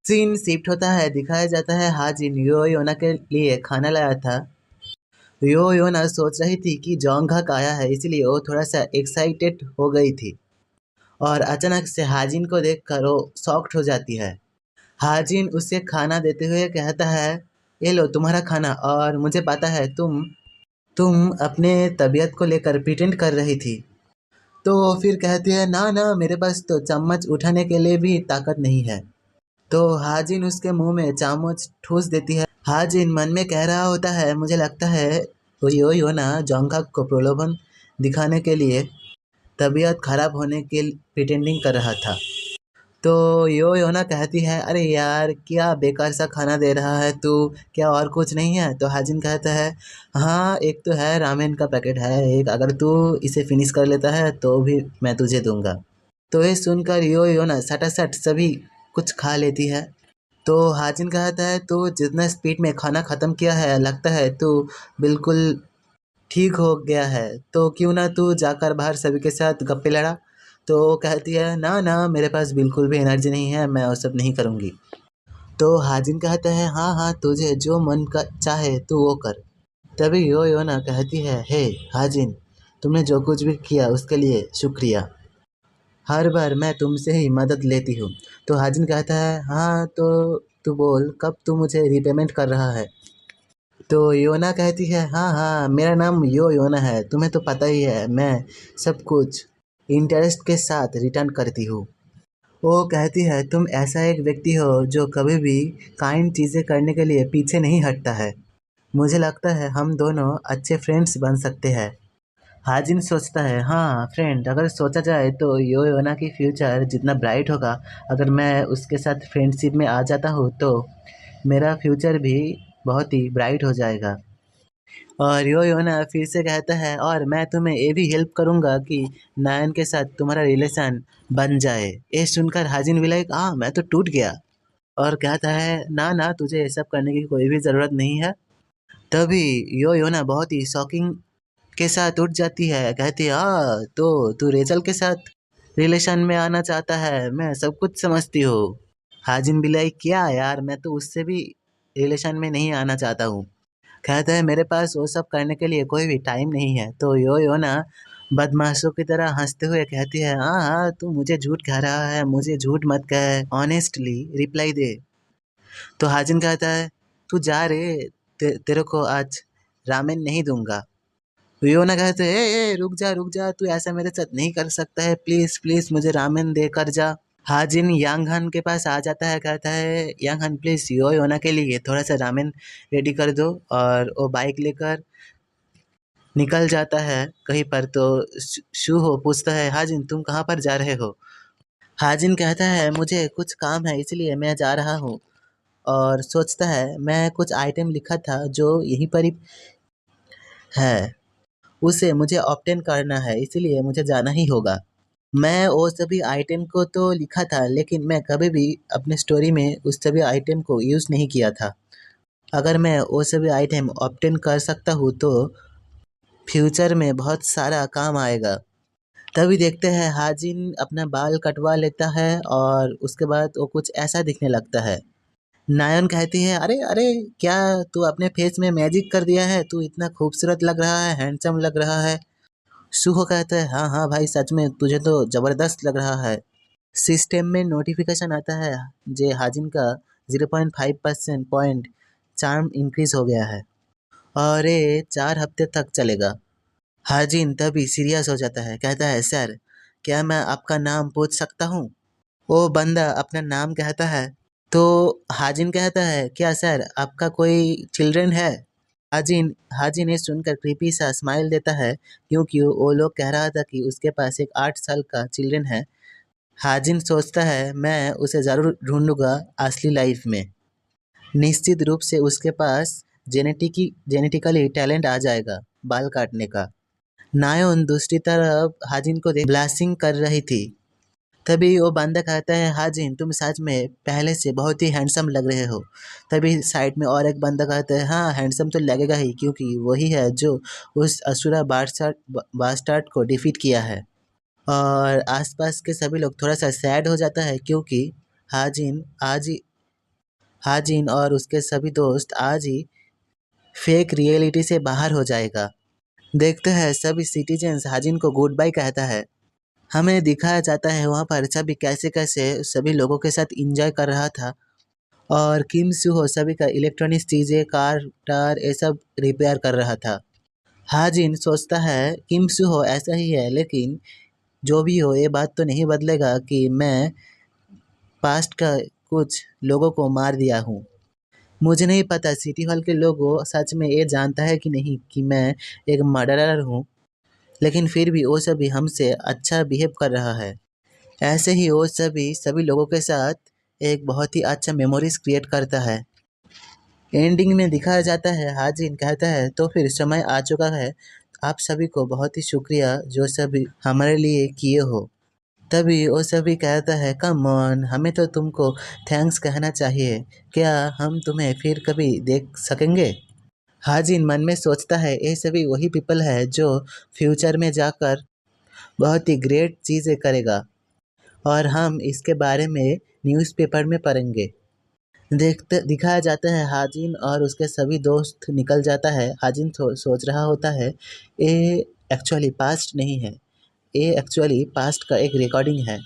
Scene shift होता है, दिखाया जाता है हाजिन यो योना के लिए खाना लाया था। यो योना सोच रही थी कि जोंगहक आया है, इसलिए वो थोड़ा सा एक्साइटेड हो गई थी और अचानक से हाजिन को देखकर वो शॉक्ड हो जाती है। हाजिन उसे खाना देते हुए कहता है, ये लो तुम्हारा खाना, और मुझे पता है तुम अपने तबीयत को लेकर प्रिटेंड कर रही थी। तो फिर कहती है, ना ना, मेरे पास तो चम्मच उठाने के लिए भी ताकत नहीं है। तो हाजिन उसके मुंह में चम्मच ठूस देती है। हाजिन मन में कह रहा होता है, मुझे लगता है वो यो ना जोंगहक को प्रलोभन दिखाने के लिए तबीयत खराब होने के प्रिटेंडिंग कर रहा था। तो यो योना कहती है, अरे यार क्या बेकार सा खाना दे रहा है तू, क्या और कुछ नहीं है? तो हाजिन कहता है, हाँ एक तो है, रामेन का पैकेट है एक, अगर तू इसे फिनिश कर लेता है तो भी मैं तुझे दूंगा। तो ये सुनकर यो योना सटासट सभी कुछ खा लेती है। तो हाजिन कहता है, तू जितना स्पीड में खाना ख़त्म किया है, लगता है तू बिल्कुल ठीक हो गया है, तो क्यों ना तू जाकर बाहर सभी के साथ गप्पे लड़ा। तो वो कहती है, ना ना, मेरे पास बिल्कुल भी एनर्जी नहीं है, मैं वो सब नहीं करूँगी। तो हाजिन कहता है, हाँ हाँ, तुझे जो मन का चाहे तू वो कर। तभी यो योना कहती है, हे हाजिन, तुमने जो कुछ भी किया उसके लिए शुक्रिया। हर बार मैं तुमसे ही मदद लेती हूँ। तो हाजिन कहता है, हाँ तो तू बोल कब तू मुझे रिपेमेंट कर रहा है। तो योना कहती है, हाँ हाँ, मेरा नाम यो योना है, तुम्हें तो पता ही है, मैं सब कुछ इंटरेस्ट के साथ रिटर्न करती हूँ। वो कहती है, तुम ऐसा एक व्यक्ति हो जो कभी भी काइंड चीज़ें करने के लिए पीछे नहीं हटता है। मुझे लगता है हम दोनों अच्छे फ्रेंड्स बन सकते हैं। हाजिन सोचता है, हाँ फ्रेंड, अगर सोचा जाए तो यो योना की फ्यूचर जितना ब्राइट होगा, अगर मैं उसके साथ फ्रेंडशिप में आ जाता हूँ तो मेरा फ्यूचर भी बहुत ही ब्राइट हो जाएगा। और यो योना फिर से कहता है, और मैं तुम्हें ये भी हेल्प करूँगा कि नायन के साथ तुम्हारा रिलेशन बन जाए। ये सुनकर हाजिन भी लाइक, हाँ मैं तो टूट गया, और कहता है, ना ना, तुझे ये सब करने की कोई भी ज़रूरत नहीं है। तभी यो योना बहुत ही शॉकिंग के साथ उठ जाती है, कहती है, हाँ तो तू रेचल के साथ रिलेशन में आना चाहता है, मैं सब कुछ समझती हूँ। हाजिन भी लाइक, क्या यार, मैं तो उससे भी रिलेशन में नहीं आना चाहता हूँ। कहता है, मेरे पास वो सब करने के लिए कोई भी टाइम नहीं है। तो यो ना बदमाशों की तरह हंसते हुए कहती है, हाँ हाँ, तू मुझे झूठ कह रहा है, मुझे झूठ मत कह, ऑनेस्टली रिप्लाई दे। तो हाजिन कहता है, तू जा रे, तेरे को आज रामेन नहीं दूंगा। योना कहते हैं, रुक जा, तू ऐसा मेरे साथ नहीं कर सकता है, प्लीज प्लीज मुझे रामेन दे कर जा। हाजिन यांग हन के पास आ जाता है, कहता है, यांग हन प्लीज योना के लिए थोड़ा सा रामेन रेडी कर दो, और वो बाइक लेकर निकल जाता है कहीं पर। तो शू हो पूछता है, हाजिन तुम कहाँ पर जा रहे हो? हाजिन कहता है, मुझे कुछ काम है इसलिए मैं जा रहा हूँ, और सोचता है, मैं कुछ आइटम लिखा था जो यहीं पर ही है, उसे मुझे ऑब्टेन करना है, इसलिए मुझे जाना ही होगा। मैं वो सभी आइटम को तो लिखा था, लेकिन मैं कभी भी अपने स्टोरी में उस सभी आइटम को यूज़ नहीं किया था। अगर मैं वो सभी आइटम ऑब्टेन कर सकता हूँ तो फ्यूचर में बहुत सारा काम आएगा। तभी देखते हैं हाजिन अपना बाल कटवा लेता है और उसके बाद वो कुछ ऐसा दिखने लगता है। नायन कहती है, अरे अरे, क्या तू अपने फेस में मैजिक कर दिया है? तू इतना खूबसूरत लग रहा है, हैंडसम लग रहा है। सुहो कहता है, हाँ हाँ भाई, सच में तुझे तो ज़बरदस्त लग रहा है। सिस्टम में नोटिफिकेशन आता है, जे हाजिन का 0.5% पॉइंट चार्म इंक्रीज हो गया है, और ये 4 हफ्ते तक चलेगा। हाजिन तभी सीरियस हो जाता है, कहता है, सर क्या मैं आपका नाम पूछ सकता हूँ? वो बंदा अपना नाम कहता है। तो हाजिन कहता है, क्या सर आपका कोई चिल्ड्रन है? हाजिन हाजिन ये सुनकर क्रीपी सा स्माइल देता है, क्योंकि वो लोग कह रहा था कि उसके पास एक 8 साल का चिल्ड्रन है। हाजिन सोचता है, मैं उसे ज़रूर ढूंढूंगा असली लाइफ में। निश्चित रूप से उसके पास जेनेटिकली टैलेंट आ जाएगा बाल काटने का। नायोन दूसरी तरफ हाजिन को देख ब्लासिंग कर रही थी। तभी वो बंदा कहता है, हाजिन तुम सच में पहले से बहुत ही हैंडसम लग रहे हो। तभी साइड में और एक बंदा कहता है, हाँ हैंडसम तो लगेगा ही, क्योंकि वही है जो उस असुरा बास्टार्ड को डिफीट किया है। और आसपास के सभी लोग थोड़ा सा सैड हो जाता है क्योंकि हाजिन और उसके सभी दोस्त आज ही फेक रियलिटी से बाहर हो जाएगा। देखते हैं सभी सिटीजन्स हाजिन को गुड बाय कहता है। हमें दिखाया जाता है वहाँ पर सभी कैसे-कैसे सभी लोगों के साथ एन्जॉय कर रहा था और किम सूहो सभी का इलेक्ट्रॉनिक्स चीज़ें, कार-टार ये सब रिपेयर कर रहा था। हाजिन सोचता है किम सूहो ऐसा ही है, लेकिन जो भी हो ये बात तो नहीं बदलेगा कि मैं पास्ट का कुछ लोगों को मार दिया हूँ। मुझे नहीं पता सिटी हॉल के लोगों सच में ये जानता है कि नहीं कि मैं एक मर्डरर हूँ, लेकिन फिर भी वो सभी हमसे अच्छा बिहेव कर रहा है। ऐसे ही वो सभी सभी लोगों के साथ एक बहुत ही अच्छा मेमोरीज क्रिएट करता है। एंडिंग में दिखाया जाता है हाजिन कहता है तो फिर समय आ चुका है, आप सभी को बहुत ही शुक्रिया जो सभी हमारे लिए किए हो। तभी वो सभी कहता है कम ऑन, हमें तो तुमको थैंक्स कहना चाहिए, क्या हम तुम्हें फिर कभी देख सकेंगे? हाजिन मन में सोचता है ये सभी वही पीपल है जो फ्यूचर में जाकर बहुत ही ग्रेट चीज़ें करेगा और हम इसके बारे में न्यूज़पेपर में पढ़ेंगे। देखते दिखाया जाता है हाजिन और उसके सभी दोस्त निकल जाता है। हाजिन सोच रहा होता है ये एक्चुअली पास्ट नहीं है, ये एक्चुअली पास्ट का एक रिकॉर्डिंग है।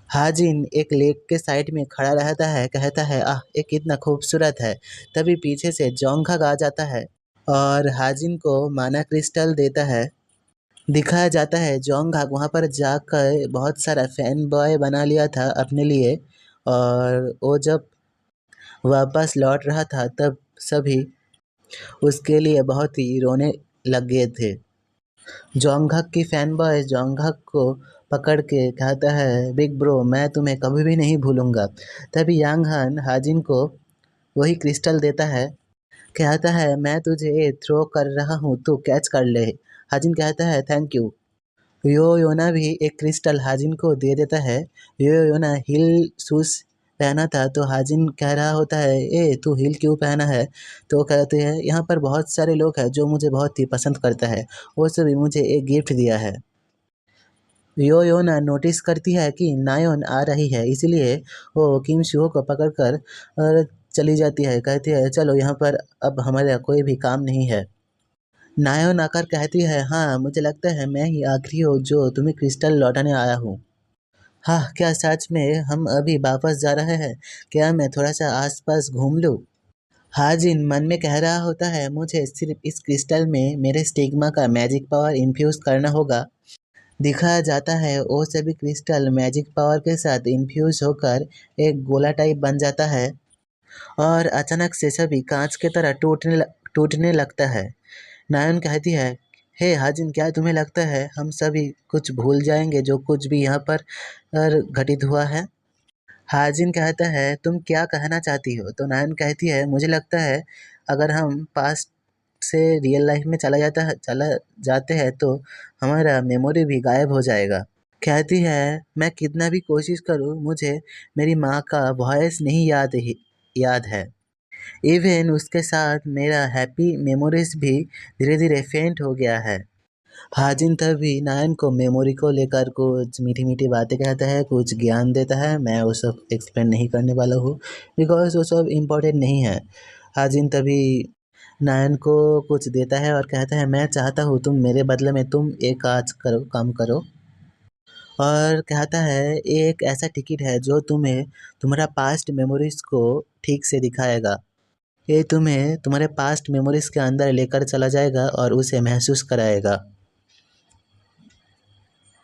हाजिन एक लेक के साइड में खड़ा रहता है, कहता है आह ये कितना खूबसूरत है। तभी पीछे से जोंगखा आ जाता है और हाजिन को माना क्रिस्टल देता है। दिखाया जाता है जोंगहाक वहाँ पर जाकर बहुत सारा फैन बॉय बना लिया था अपने लिए और वो जब वापस लौट रहा था तब सभी उसके लिए बहुत ही रोने लग गए थे। जोंगहक की फैन बॉय जोंगहक को पकड़ के कहता है बिग ब्रो मैं तुम्हें कभी भी नहीं भूलूंगा। तभी यांगहन हाजिन को वही क्रिस्टल देता है, कहता है मैं तुझे ये थ्रो कर रहा हूँ तू कैच कर ले। हाजिन कहता है थैंक यू। योयोना भी एक क्रिस्टल हाजिन को दे देता है। योयोना हिल शूज पहना था तो हाजिन कह रहा होता है ए तू हिल क्यों पहना है? तो कहते हैं यहाँ पर बहुत सारे लोग हैं जो मुझे बहुत ही पसंद करता है, वो सभी मुझे एक गिफ्ट दिया है। योयोना नोटिस करती है कि नायोन आ रही है, इसलिए वो किम शुहो को पकड़कर और चली जाती है, कहती है चलो यहाँ पर अब हमारा कोई भी काम नहीं है। नायोन आकर कहती है हाँ मुझे लगता है मैं ही आखिरी हूँ जो तुम्हें क्रिस्टल लौटाने आया हूँ। हाँ क्या सच में हम अभी वापस जा रहे हैं? क्या मैं थोड़ा सा आसपास घूम लूँ? हाजिन मन में कह रहा होता है मुझे सिर्फ इस क्रिस्टल में मेरे स्टिग्मा का मैजिक पावर इन्फ्यूज करना होगा। दिखाया जाता है वो सभी क्रिस्टल मैजिक पावर के साथ इन्फ्यूज होकर एक गोला टाइप बन जाता है और अचानक से सभी कांच की तरह टूटने लगता है। नायन कहती है हे हाजिन क्या तुम्हें लगता है हम सभी कुछ भूल जाएंगे जो कुछ भी यहाँ पर घटित हुआ है? हाजिन कहता है तुम क्या कहना चाहती हो? तो नायन कहती है मुझे लगता है अगर हम पास्ट से रियल लाइफ में चला जाते हैं तो हमारा मेमोरी भी गायब हो जाएगा। कहती है मैं कितना भी कोशिश करूँ मुझे मेरी माँ का वॉइस नहीं याद है। इवन उसके साथ मेरा हैप्पी मेमोरीज भी धीरे धीरे फेंट हो गया है। हाजिन तभी नायन को मेमोरी को लेकर कुछ मीठी मीठी बातें कहता है, कुछ ज्ञान देता है। मैं वो सब एक्सप्लेन नहीं करने वाला हूँ बिकॉज वो सब इम्पोर्टेंट नहीं है। हाजिन तभी नायन को कुछ देता है और कहता है मैं चाहता हूँ तुम मेरे बदले में तुम एक काम करो और कहता है ये एक ऐसा टिकट है जो तुम्हें तुम्हारा पास्ट मेमोरीज को ठीक से दिखाएगा। ये तुम्हें तुम्हारे पास्ट मेमोरीज के अंदर लेकर चला जाएगा और उसे महसूस कराएगा।